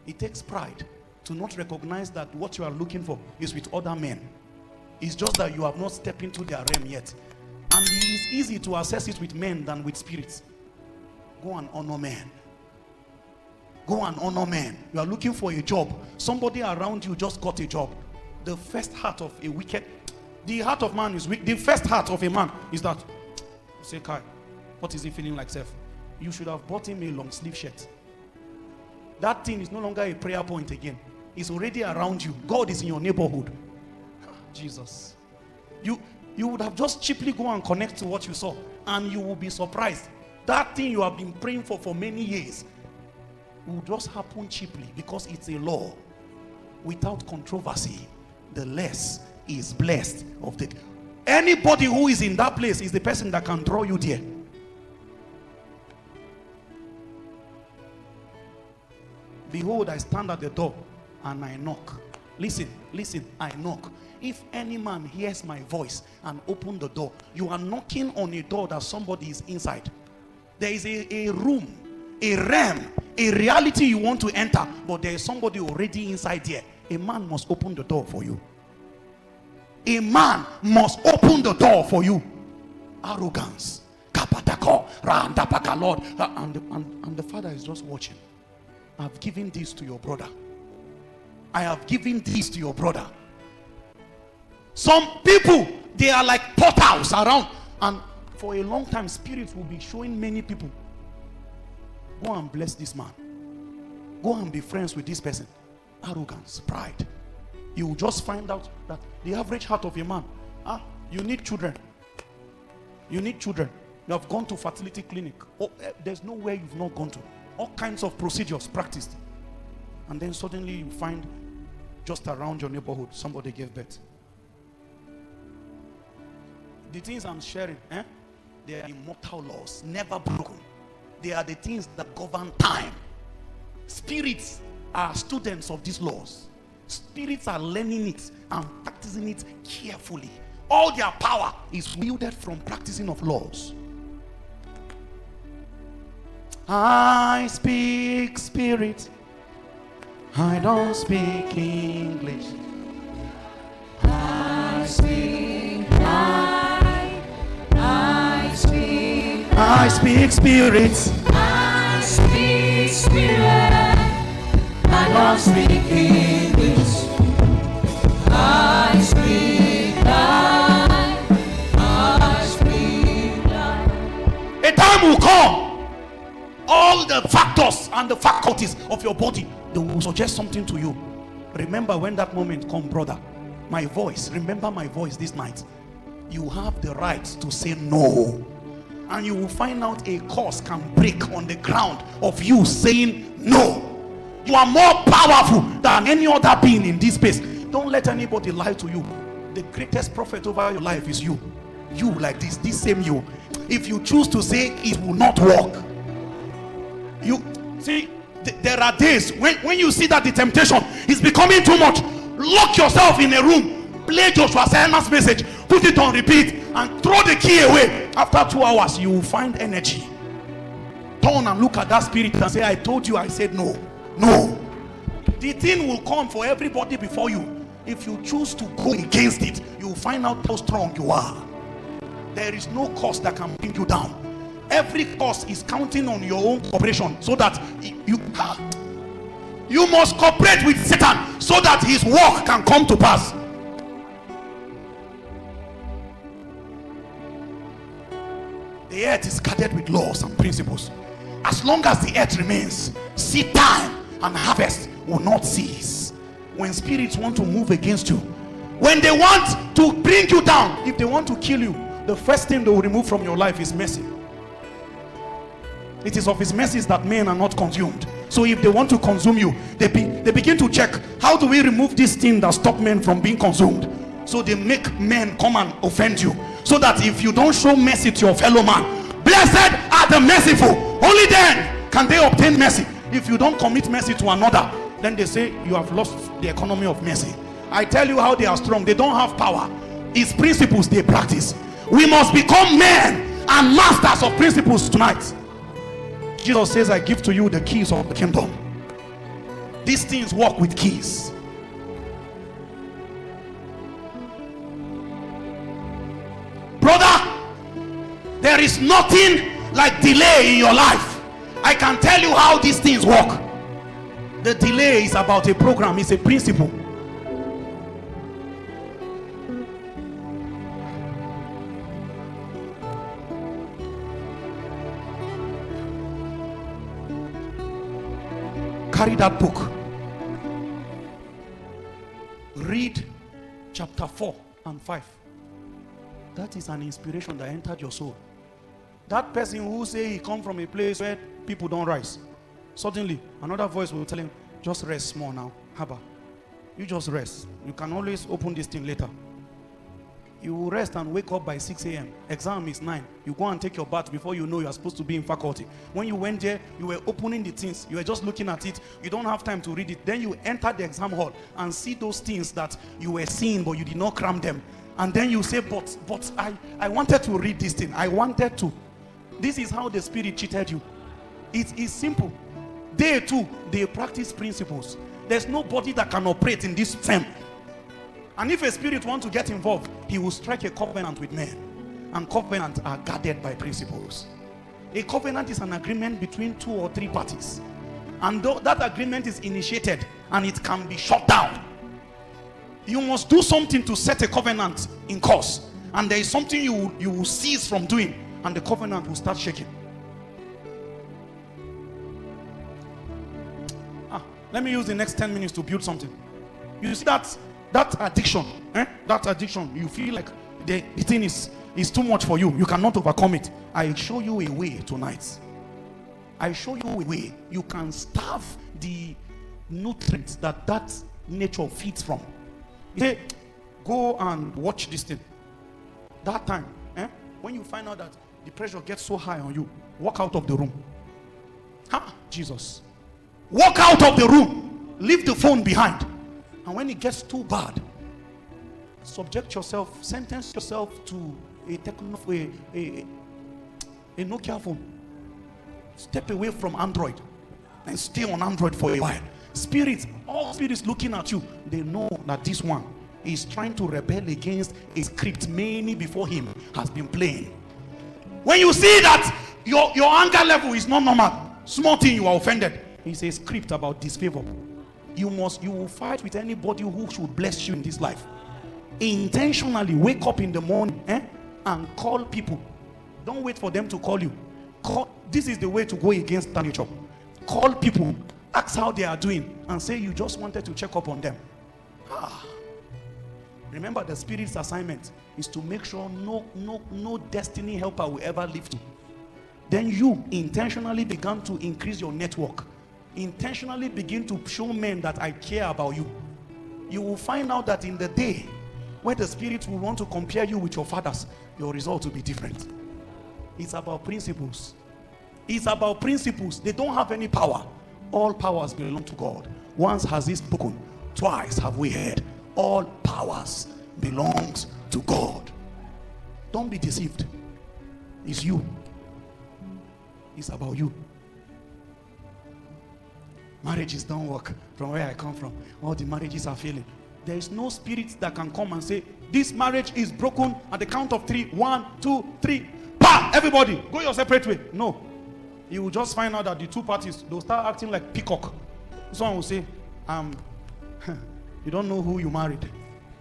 It takes pride to not recognize that what you are looking for is with other men. It's just that you have not stepped into their realm yet. And it is easy to access it with men than with spirits. Go and honor men. Go and honor men. You are looking for a job. Somebody around you just got a job. The first heart of a wicked, the heart of man is weak. The first heart of a man is that, say, Kai, what is he feeling like, self? You should have bought him a long sleeve shirt. That thing is no longer a prayer point again. It's already around you. God is in your neighborhood. Jesus. You would have just cheaply go and connect to what you saw, and you will be surprised. That thing you have been praying for many years will just happen cheaply, because it's a law. Without controversy, the less is blessed of the... Anybody who is in that place is the person that can draw you there. Behold, I stand at the door and I knock. Listen, I knock. If any man hears my voice and open the door, you are knocking on a door that somebody is inside. There is a room, a realm, a reality you want to enter, but there is somebody already inside there. A man must open the door for you. A man must open the door for you. Arrogance. Lord. And the Father is just watching. I have given this to your brother. I have given this to your brother. Some people, they are like portals around, and for a long time spirits will be showing many people, go and bless this man, go and be friends with this person. Arrogance, pride. You will just find out that the average heart of a man, you need children, you need children, you have gone to fertility clinic, there's nowhere you've not gone to, all kinds of procedures practiced, and then suddenly you find just around your neighborhood somebody gave birth. The things I'm sharing, they are immortal laws, never broken. They are the things that govern time. Spirits are students of these laws. Spirits are learning it and practicing it carefully. All their power is wielded from practicing of laws. I speak spirit, I don't speak English. I speak life. I speak spirit. I speak spirit. I don't speak English. I speak life. I speak life. A time will come, all the factors and the faculties of your body, they will suggest something to you. Remember when that moment comes, brother, my voice, remember my voice this night. You have the right to say no. And you will find out a curse can break on the ground of you saying no. You are more powerful than any other being in this space. Don't let anybody lie to you. The greatest prophet over your life is you. You like this same you. If you choose to say it will not work, you see, there are days when you see that the temptation is becoming too much, lock yourself in a room, play Joshua Selman's message, put it on repeat, and throw the key away. After 2 hours, you will find energy. Turn and look at that spirit and say, I told you, I said no. No. The thing will come for everybody before you. If you choose to go against it, you will find out how strong you are. There is no cause that can bring you down. Every cause is counting on your own cooperation, so that you must cooperate with Satan so that his work can come to pass. The earth is guarded with laws and principles. As long as the earth remains, seed time and harvest will not cease. When spirits want to move against you, when they want to bring you down, if they want to kill you, the first thing they will remove from your life is mercy. It is of his mercies that men are not consumed. So if they want to consume you, they begin to check, how do we remove this thing that stops men from being consumed? So they make men come and offend you, so that if you don't show mercy to your fellow man, blessed are the merciful, only then can they obtain mercy. If you don't commit mercy to another, then they say you have lost the economy of mercy. I tell you how they are strong. They don't have power. It's principles they practice. We must become men and masters of principles tonight. Jesus says, I give to you the keys of the kingdom. These things work with keys. Brother, there is nothing like delay in your life. I can tell you how these things work. The delay is about a program, it's a principle. Carry that book. Read chapter 4 and 5. That is an inspiration that entered your soul. That person who say he come from a place where people don't rise, suddenly another voice will tell him, just rest small now. Haba, you just rest. You can always open this thing later. You will rest and wake up by 6 a.m. Exam is 9. You go and take your bath before you know you are supposed to be in faculty. When you went there, you were opening the things. You were just looking at it. You don't have time to read it. Then you enter the exam hall and see those things that you were seeing, but you did not cram them. And then you say, but I wanted to read this thing. I wanted to. This is how the spirit cheated you. It is simple. They too, they practice principles. There's nobody that can operate in this firm. And if a spirit wants to get involved, he will strike a covenant with men. And covenants are guarded by principles. A covenant is an agreement between 2 or 3 parties. And though that agreement is initiated and it can be shut down, you must do something to set a covenant in course. And there is something you will cease from doing, and the covenant will start shaking. Let me use the next 10 minutes to build something. You see that addiction, that addiction, you feel like the thing is too much for you. You cannot overcome it. I show you a way tonight. I show you a way. You can starve the nutrients that nature feeds from. You say, go and watch this thing. That time, when you find out that the pressure gets so high on you, walk out of the room. Jesus. Walk out of the room. Leave the phone behind. And when it gets too bad, subject yourself, sentence yourself to a Nokia phone. Step away from Android and stay on Android for a while. Spirits, all spirits looking at you, they know that this one is trying to rebel against a script many before him has been playing. When you see that your anger level is not normal, small thing you are offended, it's a script about disfavor. You will fight with anybody who should bless you in this life. Intentionally wake up in the morning and call people. Don't wait for them to call you. This is the way to go against that nature. Call people, ask how they are doing, and say you just wanted to check up on them. Remember, the spirit's assignment is to make sure no destiny helper will ever lift you. Then you intentionally began to increase your network. Intentionally begin to show men that I care about you. You will find out that in the day where the spirit will want to compare you with your fathers, your result will be different. It's about principles. It's about principles. They don't have any power. All powers belong to God. Once has he spoken, twice have we heard. All powers belongs to God. Don't be deceived. It's you. It's about you. Marriages don't work. From where I come from, all the marriages are failing. There is no spirit that can come and say, this marriage is broken at the count of 3. 1, 2, 3. Pa! Everybody, go your separate way. No. You will just find out that the two parties, they'll start acting like peacock. Someone will say, you don't know who you married.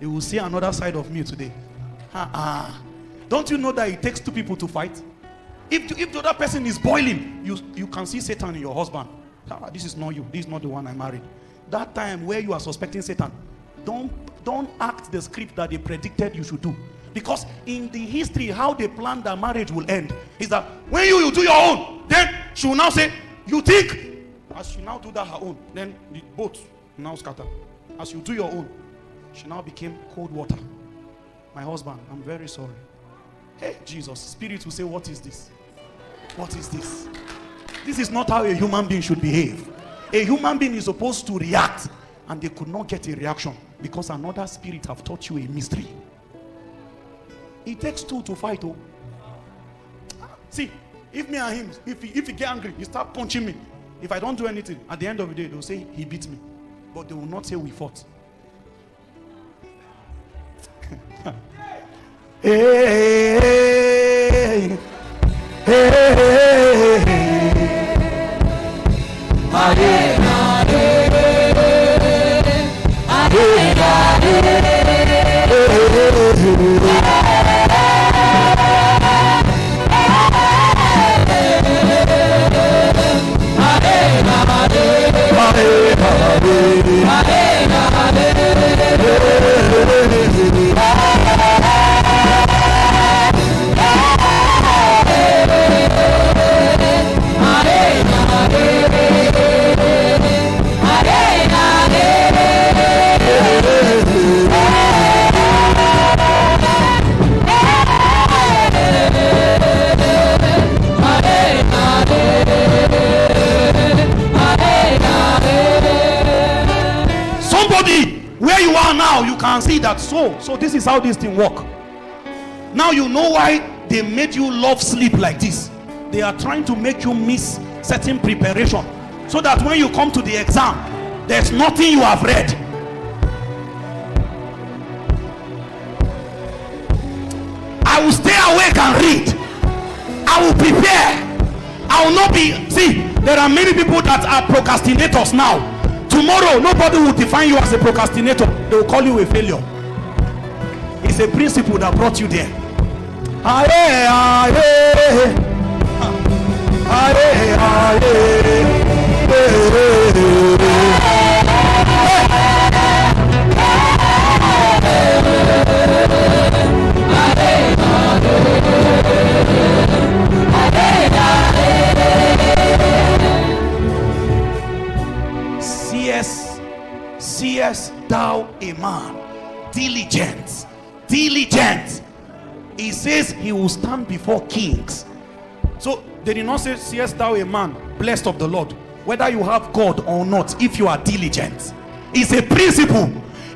You will see another side of me today. Don't you know that it takes 2 people to fight? If the other person is boiling, you can see Satan in your husband. This is not you. This is not the one I married. That time where you are suspecting Satan, don't act the script that they predicted you should do. Because in the history, how they planned that marriage will end is that when you do your own, then she will now say, you think, as she now do that her own, then the both now scatter. As you do your own, she now became cold water. My husband, I'm very sorry. Hey, Jesus, spirit will say, what is this? What is this? This is not how a human being should behave. A human being is supposed to react, and they could not get a reaction because another spirit have taught you a mystery. It takes 2 to fight. See, if me and him, if he get angry, he start punching me. If I don't do anything, at the end of the day, they'll say he beat me. But they will not say we fought. Hey, hey, where you are now, you can see that. So this is how this thing work. Now you know why they made you love sleep like this. They are trying to make you miss certain preparation, so that when you come to the exam, there's nothing you have read. I will stay awake and read. I will prepare. I will not be. See, there are many people that are procrastinators now. Tomorrow, nobody will define you as a procrastinator. They will call you a failure. It's a principle that brought you there. Aye, aye, aye, aye, Seest thou a man diligent? He says he will stand before kings. So they did not say, seest thou a man blessed of the Lord? Whether you have God or not, if you are diligent, it's a principle.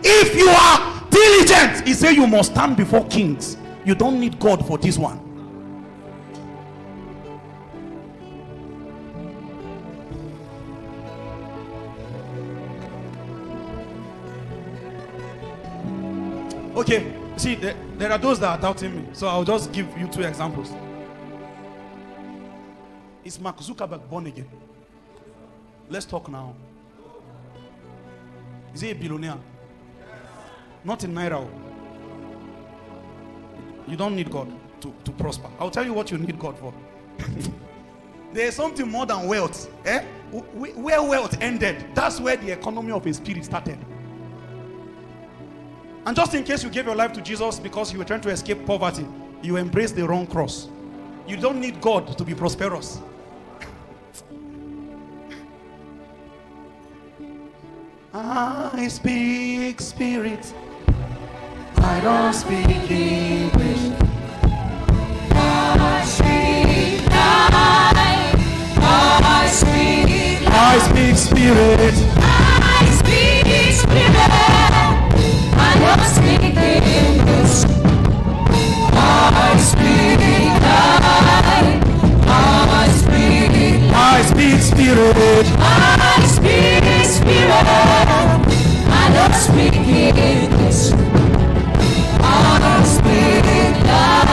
If you are diligent, he says you must stand before kings. You don't need God for this one. Okay, see, there are those that are doubting me, so I'll just give you 2 examples. Is Mark Zuckerberg born again? Let's talk now. Is he a billionaire? Not in Naira. You don't need God to prosper. I'll tell you what you need God for. There is something more than wealth. Where wealth ended, that's where the economy of a spirit started. And just in case you gave your life to Jesus because you were trying to escape poverty, you embraced the wrong cross. You don't need God to be prosperous. I speak spirit. I don't speak English. I speak life. I speak spirit. I speak spirit. I don't speak English. I speak life. I speak spirit. I speak spirit. I don't speak English. I speak life.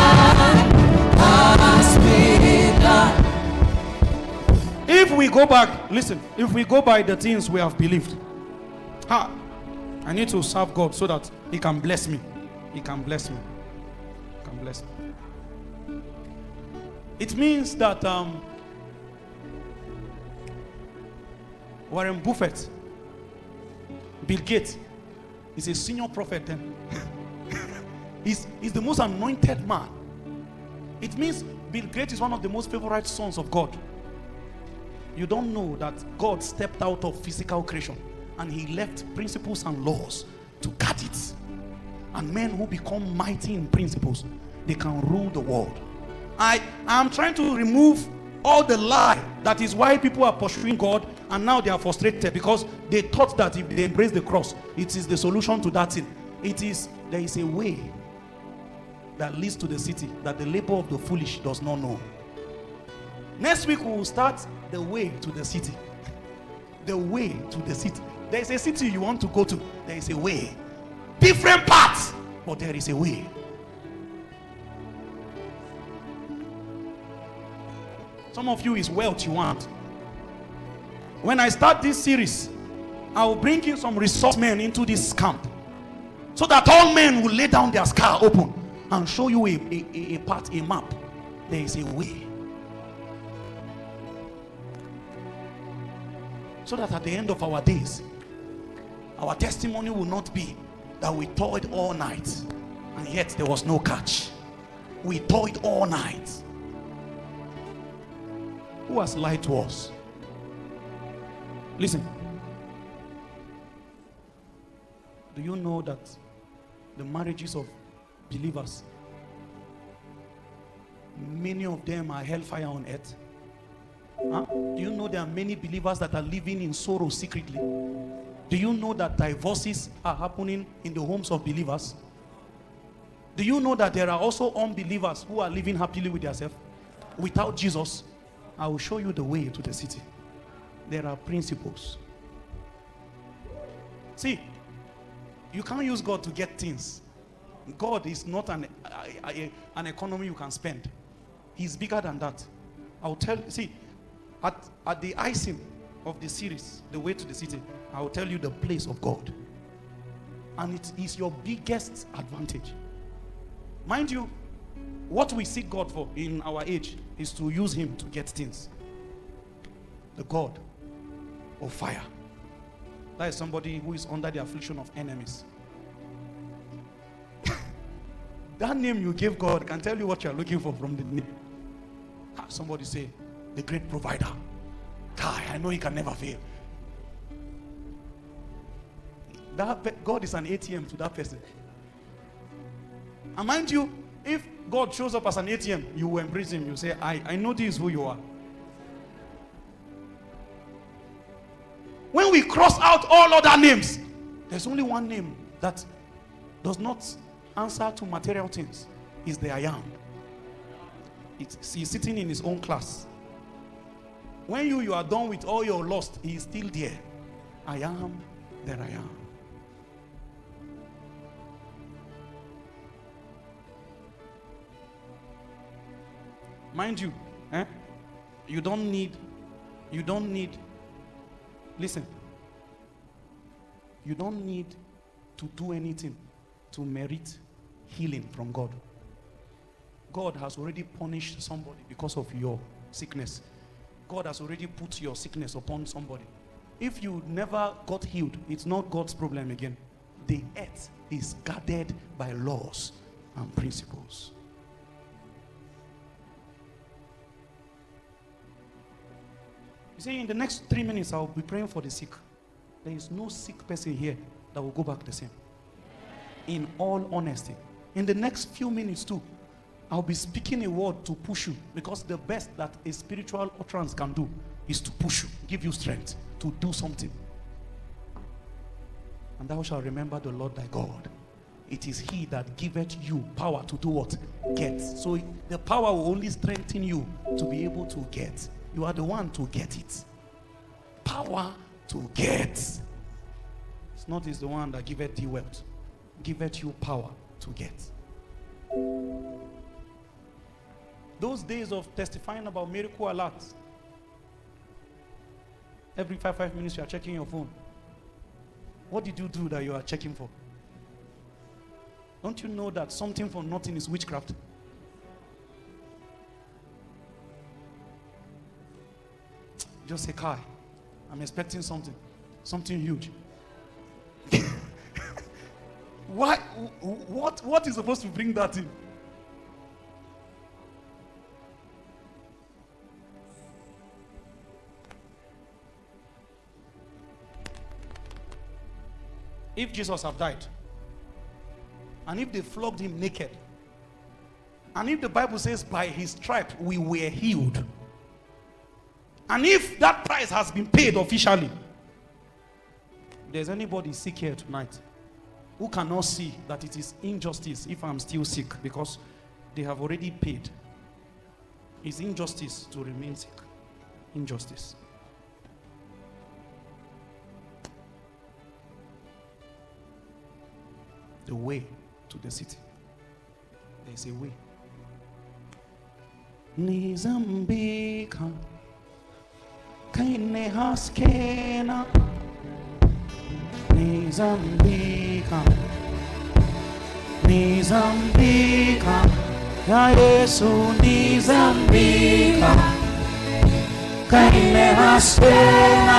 I speak life. If we go back, listen, if we go by the things we have believed, I need to serve God so that He can bless me. He can bless me. He can bless me. It means that Warren Buffett, Bill Gates, is a senior prophet then. he's the most anointed man. It means Bill Gates is one of the most favorite sons of God. You don't know that God stepped out of physical creation and He left principles and laws to guard it. And men who become mighty in principles, they can rule the world. I am trying to remove all the lie that is why people are pursuing God and now they are frustrated because they thought that if they embrace the cross, it is the solution to that thing. There is a way that leads to the city that the labor of the foolish does not know. Next week we will start the way to the city. the way to the city. There is a city you want to go to. There is a way. Different paths, but there is a way. Some of you is wealth you want. When I start this series, I will bring in some resource men into this camp, so that all men will lay down their scar open and show you a path, a map. There is a way. So that at the end of our days, our testimony will not be that we toiled all night and yet there was no catch. We toiled all night. Who has lied to us? Listen. Do you know that the marriages of believers, many of them are hellfire on earth? Huh? Do you know there are many believers that are living in sorrow secretly? Do you know that divorces are happening in the homes of believers? Do you know that there are also unbelievers who are living happily with themselves without Jesus? I will show you the way to the city. There are principles. See, you can't use God to get things. God is not an economy you can spend. He's bigger than that. I'll tell you, see, at the icing of the series, The Way to the City, I will tell you the place of God. And it is your biggest advantage. Mind you, what we seek God for in our age is to use him to get things. The God of fire. That is somebody who is under the affliction of enemies. That name you gave God can tell you what you are looking for from the name. Somebody say, the great provider. I know he can never fail. That God is an ATM to that person. And mind you, if God shows up as an ATM, you will embrace him. You say, I know this is who you are. When we cross out all other names, there's only one name that does not answer to material things. Is the I am. He's sitting in his own class. When you are done with all your lust, he is still there. I am that I am. Mind you, you don't need, listen, you don't need to do anything to merit healing from God. God has already punished somebody because of your sickness. God has already put your sickness upon somebody. If you never got healed, it's not God's problem again. The earth is guarded by laws and principles. You see, in the next 3 minutes, I'll be praying for the sick. There is no sick person here that will go back the same. In all honesty. In the next few minutes too, I'll be speaking a word to push you, because the best that a spiritual utterance can do is to push you, give you strength to do something. And thou shalt remember the Lord thy God. It is he that giveth you power to do what? Get. So the power will only strengthen you to be able to get. You are the one to get it. Power to get. It's not is the one that giveth thee wealth. Giveth you power to get. Those days of testifying about miracle alerts, every 5 minutes you are checking your phone. What did you do that you are checking for? Don't you know that something for nothing is witchcraft? Just say, Kai, I'm expecting something huge. Why? What is supposed to bring that in? If Jesus had died, and if they flogged him naked, and if the Bible says by his stripes we were healed, and if that price has been paid officially, if there's anybody sick here tonight who cannot see that it is injustice if I'm still sick because they have already paid, it's injustice to remain sick. Injustice. the way to the city. There is a way. Nizambika kaine haskena Nizambika ya Yesu Nizambika kaine haskena